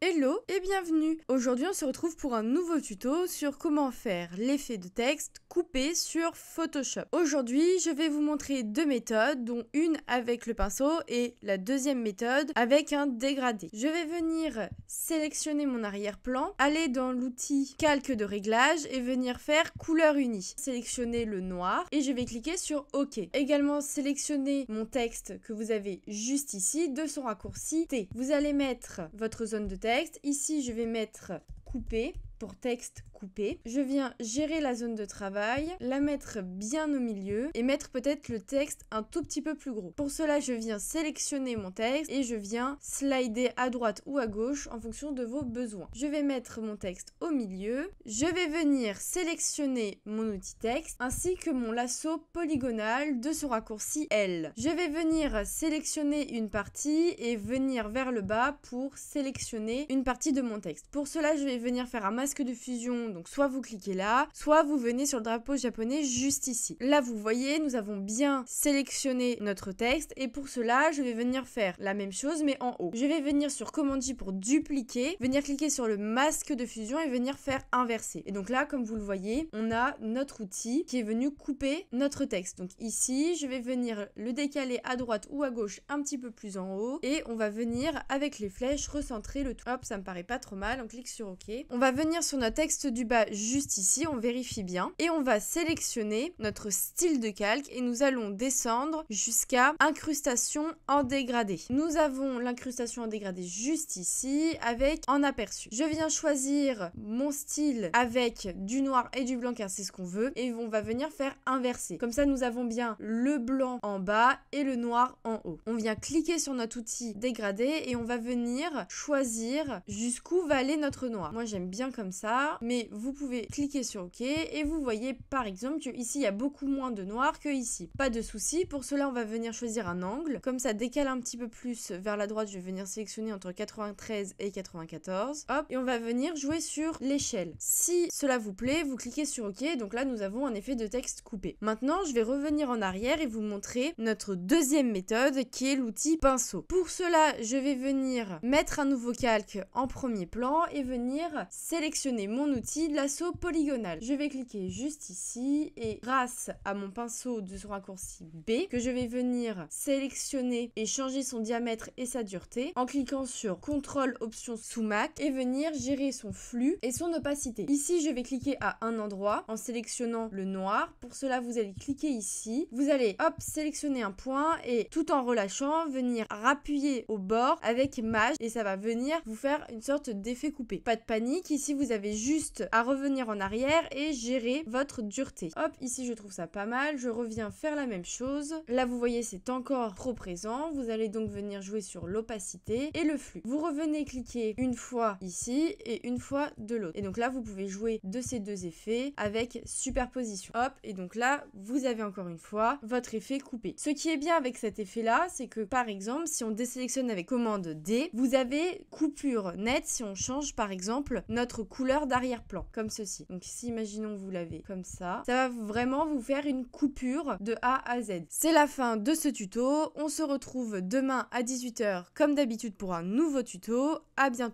Hello et bienvenue. Aujourd'hui on se retrouve pour un nouveau tuto sur comment faire l'effet de texte coupé sur Photoshop. Aujourd'hui je vais vous montrer deux méthodes, dont une avec le pinceau et la deuxième méthode avec un dégradé. Je vais venir sélectionner mon arrière-plan, aller dans l'outil calque de réglage et venir faire couleur unie. Sélectionner le noir et je vais cliquer sur OK. Également sélectionner mon texte que vous avez juste ici de son raccourci T. Vous allez mettre votre zone de texte. Ici, je vais mettre coupé pour texte coupé. Je viens gérer la zone de travail, la mettre bien au milieu et mettre peut-être le texte un tout petit peu plus gros. Pour cela, je viens sélectionner mon texte et je viens slider à droite ou à gauche en fonction de vos besoins. Je vais mettre mon texte au milieu. Je vais venir sélectionner mon outil texte ainsi que mon lasso polygonal de son raccourci L. Je vais venir sélectionner une partie et venir vers le bas pour sélectionner une partie de mon texte. Pour cela, je vais venir faire un masque de fusion. Donc soit vous cliquez là, soit vous venez sur le drapeau japonais juste ici. Là vous voyez, nous avons bien sélectionné notre texte et pour cela je vais venir faire la même chose mais en haut. Je vais venir sur commande J pour dupliquer, venir cliquer sur le masque de fusion et venir faire inverser. Et donc là comme vous le voyez, on a notre outil qui est venu couper notre texte. Donc ici je vais venir le décaler à droite ou à gauche un petit peu plus en haut et on va venir avec les flèches recentrer le tout. Hop, ça me paraît pas trop mal, on clique sur OK. On va venir sur notre texte du bas juste ici, on vérifie bien et on va sélectionner notre style de calque et nous allons descendre jusqu'à incrustation en dégradé. Nous avons l'incrustation en dégradé juste ici avec en aperçu. Je viens choisir mon style avec du noir et du blanc car c'est ce qu'on veut et on va venir faire inverser. Comme ça nous avons bien le blanc en bas et le noir en haut. On vient cliquer sur notre outil dégradé et on va venir choisir jusqu'où va aller notre noir. Moi j'aime bien comme ça, mais vous pouvez cliquer sur OK et vous voyez par exemple que ici il y a beaucoup moins de noir que ici. Pas de souci, pour cela on va venir choisir un angle, comme ça décale un petit peu plus vers la droite, je vais venir sélectionner entre 93 et 94, hop, et on va venir jouer sur l'échelle. Si cela vous plaît, vous cliquez sur OK, donc là nous avons un effet de texte coupé. Maintenant je vais revenir en arrière et vous montrer notre deuxième méthode qui est l'outil pinceau. Pour cela je vais venir mettre un nouveau calque en premier plan et venir sélectionner mon outil de lasso polygonal. Je vais cliquer juste ici et grâce à mon pinceau de son raccourci B que je vais venir sélectionner et changer son diamètre et sa dureté en cliquant sur CTRL option sous Mac et venir gérer son flux et son opacité. Ici je vais cliquer à un endroit en sélectionnant le noir. Pour cela vous allez cliquer ici, vous allez hop sélectionner un point et tout en relâchant venir rappuyer au bord avec Maj et ça va venir vous faire une sorte d'effet coupé. Pas de panique, ici vous avez juste à revenir en arrière et gérer votre dureté. Hop, ici je trouve ça pas mal, je reviens faire la même chose. Là vous voyez c'est encore trop présent, vous allez donc venir jouer sur l'opacité et le flux. Vous revenez cliquer une fois ici et une fois de l'autre. Et donc là vous pouvez jouer de ces deux effets avec superposition. Hop, et donc là vous avez encore une fois votre effet coupé. Ce qui est bien avec cet effet là, c'est que par exemple si on désélectionne avec commande D, vous avez coupure nette si on change par exemple notre couleur d'arrière-plan, comme ceci. Donc ici, imaginons que vous l'avez comme ça. Ça va vraiment vous faire une coupure de A à Z. C'est la fin de ce tuto. On se retrouve demain à 18 h comme d'habitude pour un nouveau tuto. À bientôt.